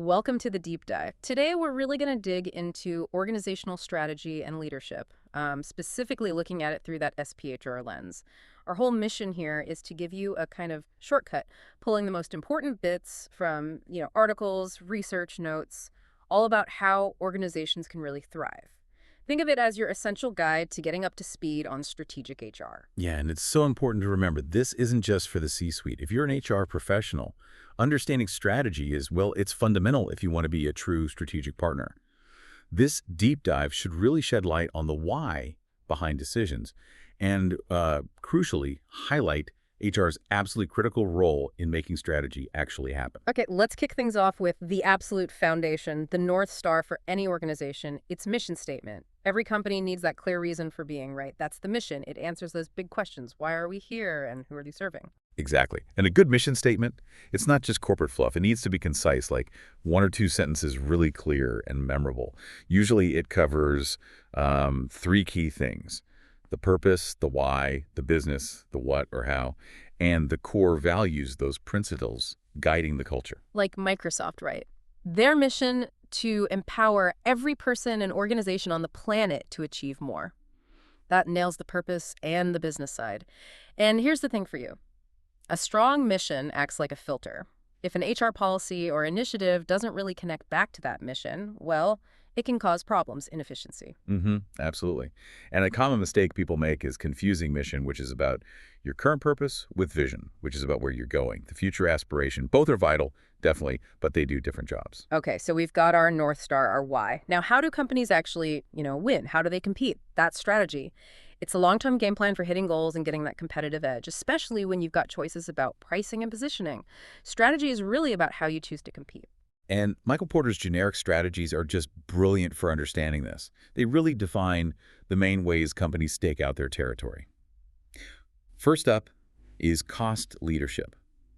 Welcome to the deep dive. Today, we're really going to dig into organizational strategy and leadership, specifically looking at it through that SPHR lens. Our whole mission here is to give you a kind of shortcut, pulling the most important bits from, articles, research notes, all about how organizations can really thrive. Think of it as your essential guide to getting up to speed on strategic HR. Yeah, and it's so important to remember this isn't just for the C-suite. If you're an HR professional, understanding strategy is, well, it's fundamental if you want to be a true strategic partner. This deep dive should really shed light on the why behind decisions and, crucially, highlight HR's absolutely critical role in making strategy actually happen. Okay, let's kick things off with the absolute foundation, the North Star for any organization, its mission statement. Every company needs that clear reason for being, right? That's the mission. It answers those big questions. Why are we here and who are they serving? Exactly. And a good mission statement, it's not just corporate fluff. It needs to be concise, like one or two sentences really clear and memorable. Usually it covers three key things: the purpose, the why, the business, the what or how, and the core values, those principles guiding the culture. Like Microsoft, right? Their mission to empower every person and organization on the planet to achieve more. That nails the purpose and the business side. And here's the thing for you. A strong mission acts like a filter. If an HR policy or initiative doesn't really connect back to that mission, well, it can cause problems, inefficiency. Absolutely. And a common mistake people make is confusing mission, which is about your current purpose, with vision, which is about where you're going, the future aspiration. Both are vital, definitely, but they do different jobs. Okay, so we've got our North Star, our why. Now, how do companies actually, win? How do they compete? That's strategy. It's a long-term game plan for hitting goals and getting that competitive edge, especially when you've got choices about pricing and positioning. Strategy is really about how you choose to compete. And Michael Porter's generic strategies are just brilliant for understanding this. They really define the main ways companies stake out their territory. First up is cost leadership.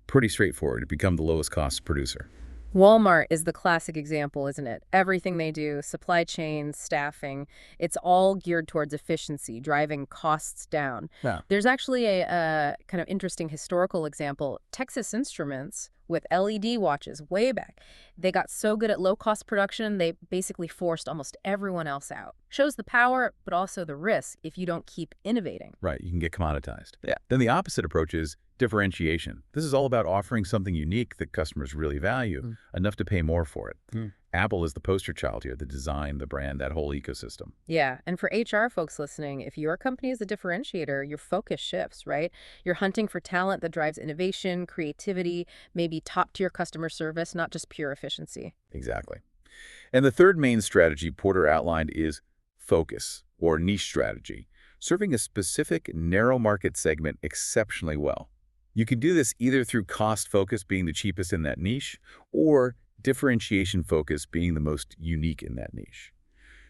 Pretty straightforward to become the lowest cost producer. Walmart is the classic example, isn't it? Everything they do, supply chain, staffing, it's all geared towards efficiency, driving costs down. Yeah. There's actually a kind of interesting historical example. Texas Instruments with LED watches way back. They got so good at low-cost production, they basically forced almost everyone else out. Shows the power, but also the risk if you don't keep innovating. Right, you can get commoditized. Yeah. Then the opposite approach is differentiation. This is all about offering something unique that customers really value, enough to pay more for it. Apple is the poster child here, the design, the brand, that whole ecosystem. Yeah, and for HR folks listening, if your company is a differentiator, your focus shifts, right? You're hunting for talent that drives innovation, creativity, maybe top-tier customer service, not just pure efficiency. Exactly. And the third main strategy Porter outlined is focus, or niche strategy, serving a specific narrow market segment exceptionally well. You can do this either through cost focus, being the cheapest in that niche, or differentiation focus, being the most unique in that niche.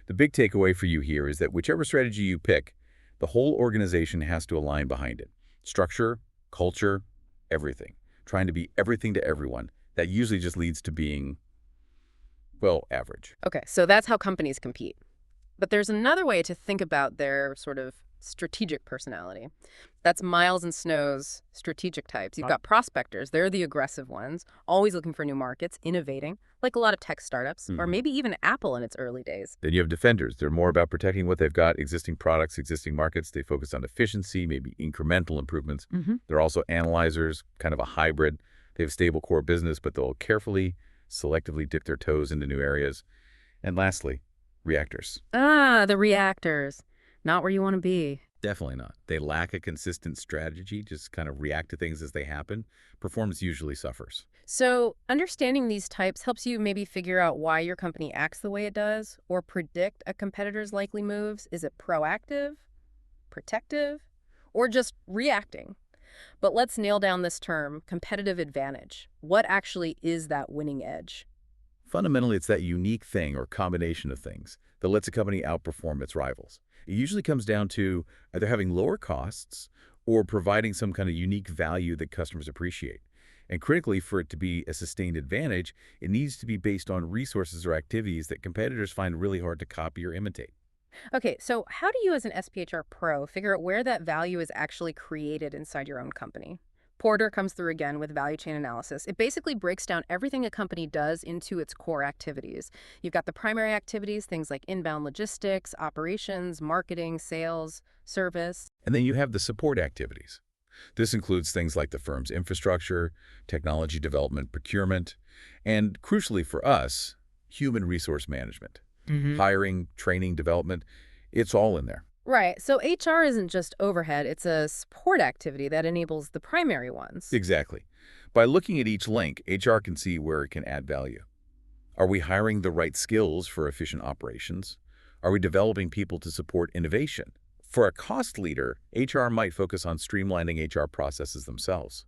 The big takeaway for you here is that whichever strategy you pick, the whole organization has to align behind it. Structure, culture, everything. Trying to be everything to everyone. That usually just leads to being, well, average. Okay, so that's how companies compete. But there's another way to think about their sort of strategic personality. That's Miles and Snow's strategic types. You've got prospectors. They're the aggressive ones, always looking for new markets, innovating, like a lot of tech startups, or maybe even Apple in its early days. Then you have defenders. They're more about protecting what they've got, existing products, existing markets. They focus on efficiency, maybe incremental improvements. They're also analyzers, kind of a hybrid. They have stable core business, but they'll carefully, selectively dip their toes into new areas. And lastly, reactors. Ah, the reactors. Not where you want to be. Definitely not. They lack a consistent strategy, just kind of react to things as they happen. Performance usually suffers. So understanding these types helps you maybe figure out why your company acts the way it does or predict a competitor's likely moves. Is it proactive, protective, or just reacting? But let's nail down this term, competitive advantage. What actually is that winning edge? Fundamentally, it's that unique thing or combination of things that lets a company outperform its rivals. It usually comes down to either having lower costs or providing some kind of unique value that customers appreciate. And critically, for it to be a sustained advantage, it needs to be based on resources or activities that competitors find really hard to copy or imitate. Okay, so how do you as an SPHR pro figure out where that value is actually created inside your own company? Porter comes through again with value chain analysis. It basically breaks down everything a company does into its core activities. You've got the primary activities, things like inbound logistics, operations, marketing, sales, service. And then you have the support activities. This includes things like the firm's infrastructure, technology development, procurement, and crucially for us, human resource management. Hiring, training, development, it's all in there. Right, so HR isn't just overhead, it's a support activity that enables the primary ones. Exactly. By looking at each link, HR can see where it can add value. Are we hiring the right skills for efficient operations? Are we developing people to support innovation? For a cost leader, HR might focus on streamlining HR processes themselves.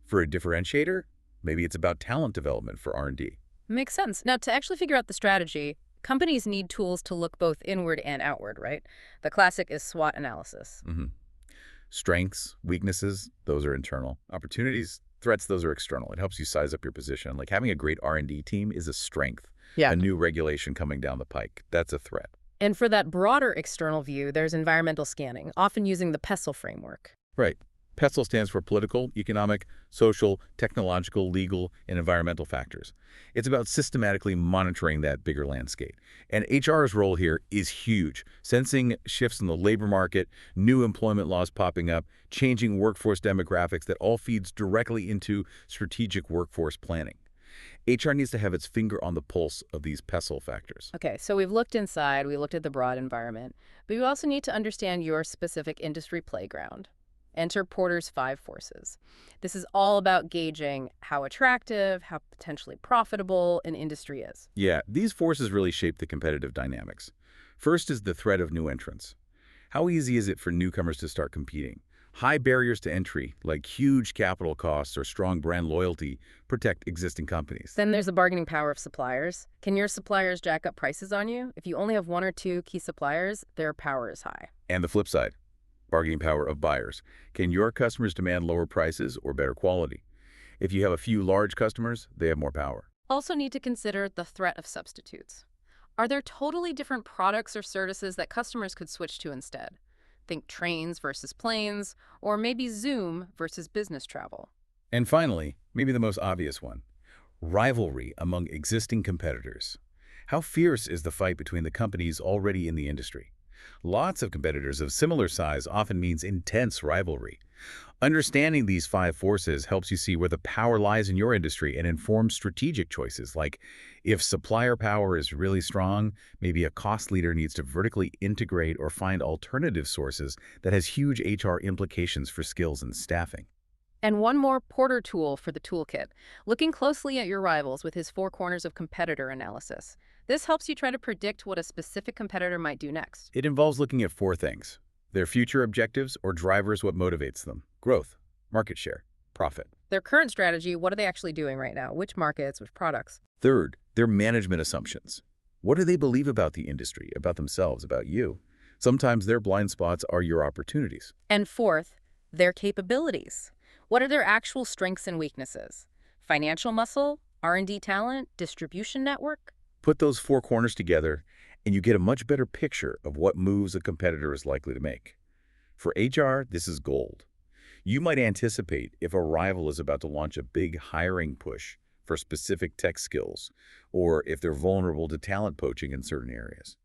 For a differentiator, maybe it's about talent development for R&D. Makes sense. Now, to actually figure out the strategy, companies need tools to look both inward and outward, right? The classic is SWOT analysis. Strengths, weaknesses, those are internal. Opportunities, threats, those are external. It helps you size up your position. Like having a great R&D team is a strength. Yeah. A new regulation coming down the pike, that's a threat. And for that broader external view, there's environmental scanning, often using the PESTLE framework. Right. PESTLE stands for political, economic, social, technological, legal, and environmental factors. It's about systematically monitoring that bigger landscape. And HR's role here is huge, sensing shifts in the labor market, new employment laws popping up, changing workforce demographics that all feeds directly into strategic workforce planning. HR needs to have its finger on the pulse of these PESTLE factors. Okay, so we've looked inside, we looked at the broad environment, but we also need to understand your specific industry playground. Enter Porter's 5 forces. This is all about gauging how attractive, how potentially profitable an industry is. Yeah, these forces really shape the competitive dynamics. First is the threat of new entrants. How easy is it for newcomers to start competing? High barriers to entry, like huge capital costs or strong brand loyalty, protect existing companies. Then there's the bargaining power of suppliers. Can your suppliers jack up prices on you? If you only have 1 or 2 key suppliers, their power is high. And the flip side, bargaining power of buyers. Can your customers demand lower prices or better quality? If you have a few large customers, they have more power. Also need to consider the threat of substitutes. Are there totally different products or services that customers could switch to instead? Think trains versus planes, or maybe Zoom versus business travel. And finally, maybe the most obvious one, rivalry among existing competitors. How fierce is the fight between the companies already in the industry? Lots of competitors of similar size often means intense rivalry. Understanding these 5 forces helps you see where the power lies in your industry and informs strategic choices, like if supplier power is really strong, maybe a cost leader needs to vertically integrate or find alternative sources that has huge HR implications for skills and staffing. And one more Porter tool for the toolkit, looking closely at your rivals with his 4 corners of competitor analysis. This helps you try to predict what a specific competitor might do next. It involves looking at 4 things: their future objectives or drivers, what motivates them, growth, market share, profit. Their current strategy, what are they actually doing right now? Which markets, which products? Third, their management assumptions. What do they believe about the industry, about themselves, about you? Sometimes their blind spots are your opportunities. And fourth, their capabilities. What are their actual strengths and weaknesses? Financial muscle, R&D talent, distribution network? Put those 4 corners together, and you get a much better picture of what moves a competitor is likely to make. For HR, this is gold. You might anticipate if a rival is about to launch a big hiring push for specific tech skills, or if they're vulnerable to talent poaching in certain areas.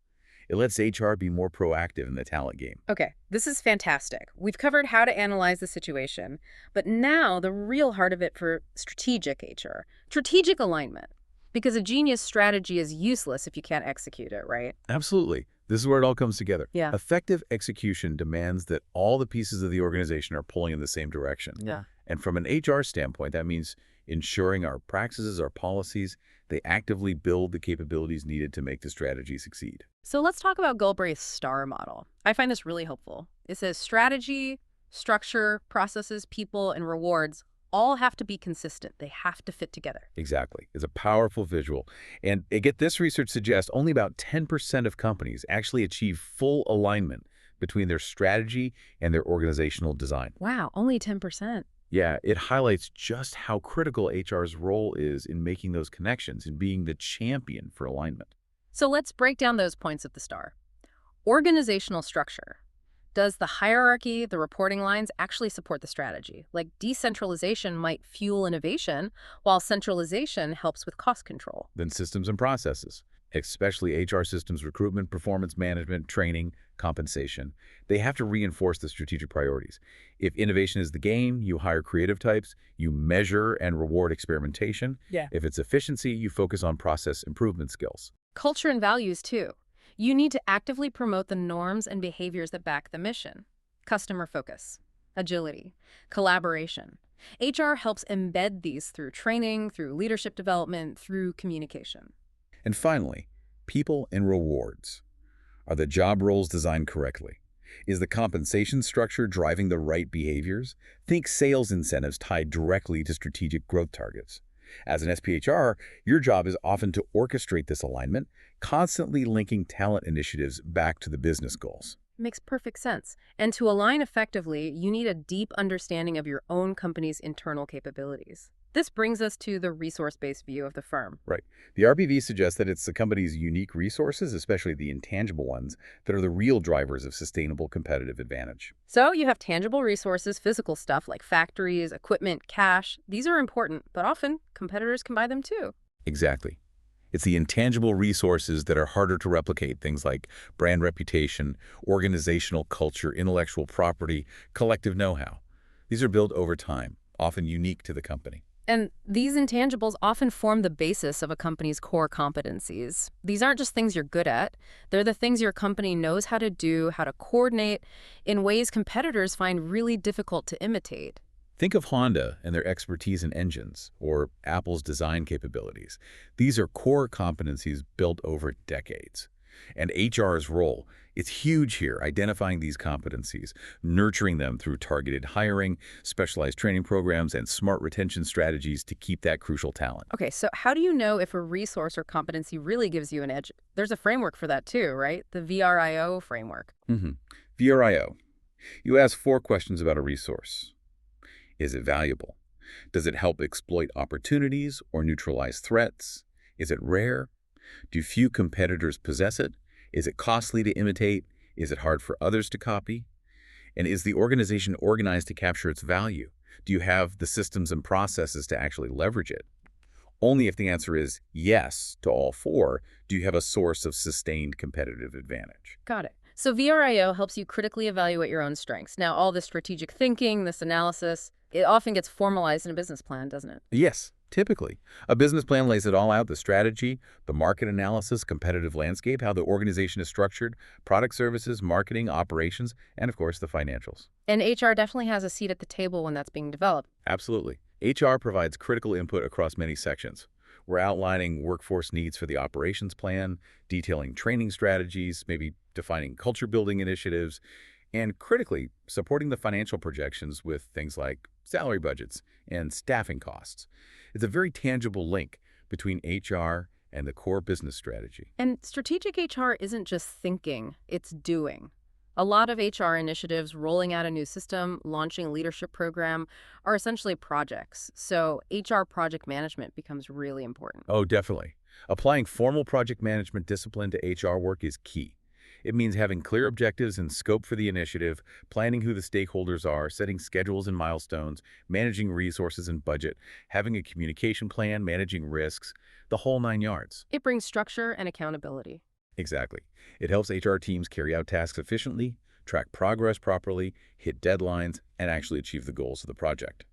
It lets HR be more proactive in the talent game. Okay, this is fantastic. We've covered how to analyze the situation, but now the real heart of it for strategic HR, strategic alignment. Because a genius strategy is useless if you can't execute it, right? Absolutely. This is where it all comes together. Yeah. Effective execution demands that all the pieces of the organization are pulling in the same direction. Yeah. And from an HR standpoint, that means ensuring our practices, our policies, they actively build the capabilities needed to make the strategy succeed. So let's talk about Galbraith's STAR model. I find this really helpful. It says strategy, structure, processes, people, and rewards all have to be consistent. They have to fit together. Exactly. It's a powerful visual. And this research suggests only about 10% of companies actually achieve full alignment between their strategy and their organizational design. Wow, only 10%. Yeah, it highlights just how critical HR's role is in making those connections and being the champion for alignment. So let's break down those points of the STAR. Organizational structure. Does the hierarchy, the reporting lines, actually support the strategy? Like decentralization might fuel innovation, while centralization helps with cost control. Then systems and processes, especially HR systems, recruitment, performance management, training, compensation. They have to reinforce the strategic priorities. If innovation is the game, you hire creative types, you measure and reward experimentation. Yeah. If it's efficiency, you focus on process improvement skills. Culture and values, too. You need to actively promote the norms and behaviors that back the mission. Customer focus, agility, collaboration. HR helps embed these through training, through leadership development, through communication. And finally, people and rewards. Are the job roles designed correctly? Is the compensation structure driving the right behaviors? Think sales incentives tied directly to strategic growth targets. As an SPHR, your job is often to orchestrate this alignment, constantly linking talent initiatives back to the business goals. Makes perfect sense. And to align effectively, you need a deep understanding of your own company's internal capabilities. This brings us to the resource-based view of the firm. Right. The RBV suggests that it's the company's unique resources, especially the intangible ones, that are the real drivers of sustainable competitive advantage. So you have tangible resources, physical stuff like factories, equipment, cash. These are important, but often competitors can buy them too. Exactly. It's the intangible resources that are harder to replicate, things like brand reputation, organizational culture, intellectual property, collective know-how. These are built over time, often unique to the company. And these intangibles often form the basis of a company's core competencies. These aren't just things you're good at. They're the things your company knows how to do, how to coordinate, in ways competitors find really difficult to imitate. Think of Honda and their expertise in engines, or Apple's design capabilities. These are core competencies built over decades. And HR's role is huge here, identifying these competencies, nurturing them through targeted hiring, specialized training programs, and smart retention strategies to keep that crucial talent. Okay, so how do you know if a resource or competency really gives you an edge? There's a framework for that too, right? The VRIO framework. VRIO. You ask 4 questions about a resource. Is it valuable? Does it help exploit opportunities or neutralize threats? Is it rare? Do few competitors possess it? Is it costly to imitate? Is it hard for others to copy? And is the organization organized to capture its value? Do you have the systems and processes to actually leverage it? Only if the answer is yes to all 4 do you have a source of sustained competitive advantage. Got it. So VRIO helps you critically evaluate your own strengths. Now, all this strategic thinking, this analysis, it often gets formalized in a business plan, doesn't it? Yes, typically. A business plan lays it all out, the strategy, the market analysis, competitive landscape, how the organization is structured, product services, marketing, operations, and of course the financials. And HR definitely has a seat at the table when that's being developed. Absolutely. HR provides critical input across many sections. We're outlining workforce needs for the operations plan, detailing training strategies, maybe defining culture building initiatives, and critically, supporting the financial projections with things like salary budgets and staffing costs. It's a very tangible link between HR and the core business strategy. And strategic HR isn't just thinking, it's doing. A lot of HR initiatives, rolling out a new system, launching a leadership program, are essentially projects. So HR project management becomes really important. Oh, definitely. Applying formal project management discipline to HR work is key. It means having clear objectives and scope for the initiative, planning who the stakeholders are, setting schedules and milestones, managing resources and budget, having a communication plan, managing risks, the whole 9 yards. It brings structure and accountability. Exactly. It helps HR teams carry out tasks efficiently, track progress properly, hit deadlines, and actually achieve the goals of the project.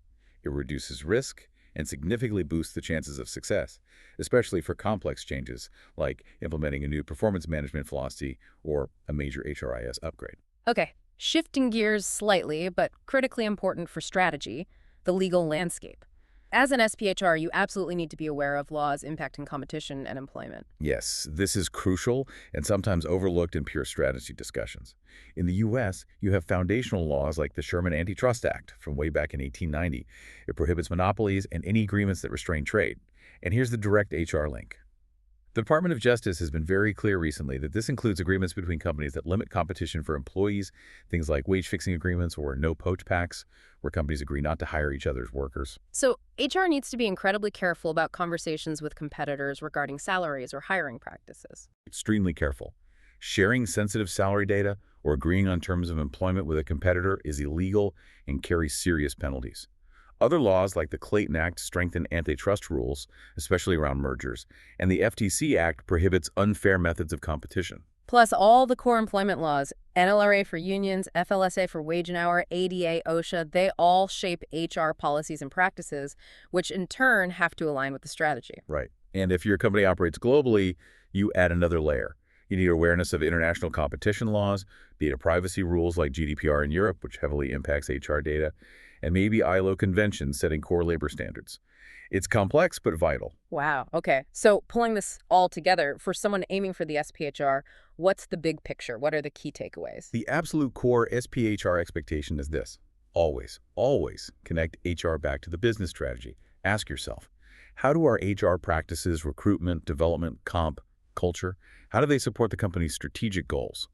It reduces risk and significantly boosts the chances of success, especially for complex changes like implementing a new performance management philosophy or a major HRIS upgrade. Okay, shifting gears slightly, but critically important for strategy, the legal landscape. As an SPHR, you absolutely need to be aware of laws impacting competition and employment. Yes, this is crucial and sometimes overlooked in pure strategy discussions. In the U.S., you have foundational laws like the Sherman Antitrust Act from way back in 1890. It prohibits monopolies and any agreements that restrain trade. And here's the direct HR link. The Department of Justice has been very clear recently that this includes agreements between companies that limit competition for employees, things like wage-fixing agreements or no-poach pacts, where companies agree not to hire each other's workers. So HR needs to be incredibly careful about conversations with competitors regarding salaries or hiring practices. Extremely careful. Sharing sensitive salary data or agreeing on terms of employment with a competitor is illegal and carries serious penalties. Other laws like the Clayton Act strengthen antitrust rules, especially around mergers, and the FTC Act prohibits unfair methods of competition. Plus, all the core employment laws, NLRA for unions, FLSA for wage and hour, ADA, OSHA, they all shape HR policies and practices, which in turn have to align with the strategy. Right. And if your company operates globally, you add another layer. You need awareness of international competition laws, data privacy rules like GDPR in Europe, which heavily impacts HR data, and maybe ILO conventions setting core labor standards. It's complex but vital. Wow. Okay. So pulling this all together, for someone aiming for the SPHR, what's the big picture? What are the key takeaways? The absolute core SPHR expectation is this. Always, always connect HR back to the business strategy. Ask yourself, how do our HR practices, recruitment, development, comp, culture, how do they support the company's strategic goals?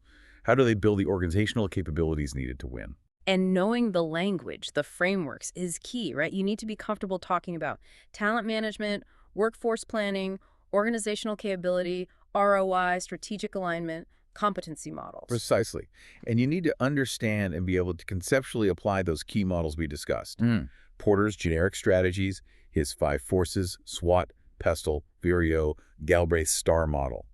How do they build the organizational capabilities needed to win? And knowing the language, the frameworks is key, right? You need to be comfortable talking about talent management, workforce planning, organizational capability, ROI, strategic alignment, competency models. Precisely. And you need to understand and be able to conceptually apply those key models we discussed. Porter's generic strategies, his 5 forces, SWOT, PESTLE, Vireo, Galbraith's STAR model.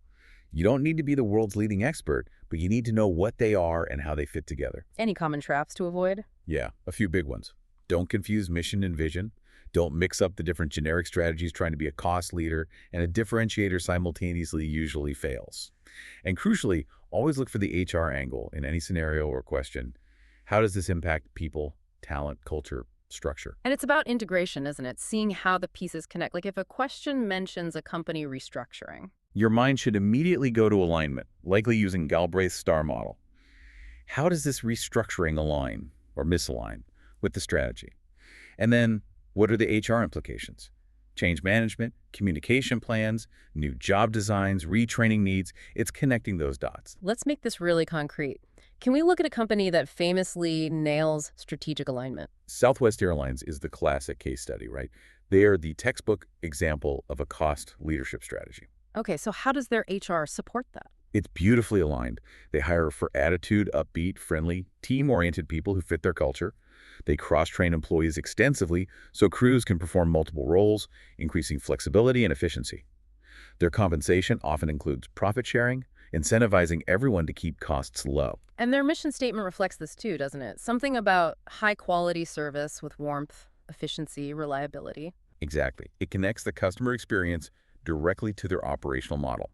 You don't need to be the world's leading expert, but you need to know what they are and how they fit together. Any common traps to avoid? Yeah, a few big ones. Don't confuse mission and vision. Don't mix up the different generic strategies trying to be a cost leader and a differentiator simultaneously usually fails. And crucially, always look for the HR angle in any scenario or question. How does this impact people, talent, culture, structure? And it's about integration, isn't it? Seeing how the pieces connect. Like if a question mentions a company restructuring. Your mind should immediately go to alignment, likely using Galbraith's STAR model. How does this restructuring align or misalign with the strategy? And then, what are the HR implications? Change management, communication plans, new job designs, retraining needs. It's connecting those dots. Let's make this really concrete. Can we look at a company that famously nails strategic alignment? Southwest Airlines is the classic case study, right? They are the textbook example of a cost leadership strategy. Okay, so how does their HR support that? It's beautifully aligned. They hire for attitude, upbeat, friendly, team-oriented people who fit their culture. They cross-train employees extensively so crews can perform multiple roles, increasing flexibility and efficiency. Their compensation often includes profit sharing, incentivizing everyone to keep costs low. And their mission statement reflects this too, doesn't it? Something about high-quality service with warmth, efficiency, reliability. Exactly. It connects the customer experience directly to their operational model.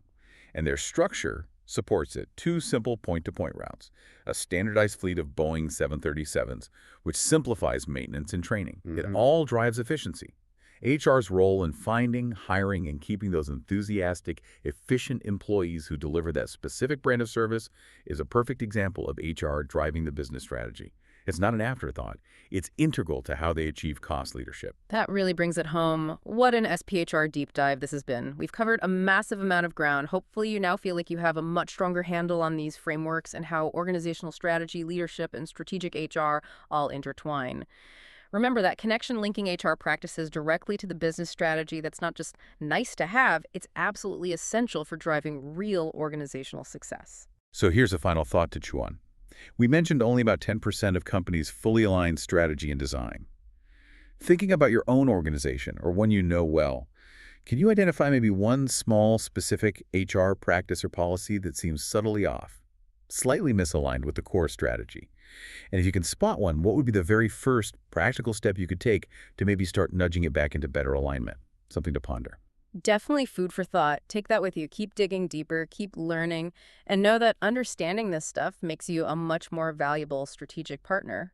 And their structure supports it. 2 simple point-to-point routes, a standardized fleet of Boeing 737s, which simplifies maintenance and training. It all drives efficiency. HR's role in finding, hiring, and keeping those enthusiastic, efficient employees who deliver that specific brand of service is a perfect example of HR driving the business strategy. It's not an afterthought. It's integral to how they achieve cost leadership. That really brings it home. What an SPHR deep dive this has been. We've covered a massive amount of ground. Hopefully you now feel like you have a much stronger handle on these frameworks and how organizational strategy, leadership, and strategic HR all intertwine. Remember that connection linking HR practices directly to the business strategy, that's not just nice to have, it's absolutely essential for driving real organizational success. So here's a final thought to chew on. We mentioned only about 10% of companies fully align strategy and design. Thinking about your own organization or one you know well, can you identify maybe one small, specific HR practice or policy that seems subtly off, slightly misaligned with the core strategy? And if you can spot one, what would be the very first practical step you could take to maybe start nudging it back into better alignment? Something to ponder. Definitely food for thought. Take that with you. Keep digging deeper, keep learning, and know that understanding this stuff makes you a much more valuable strategic partner.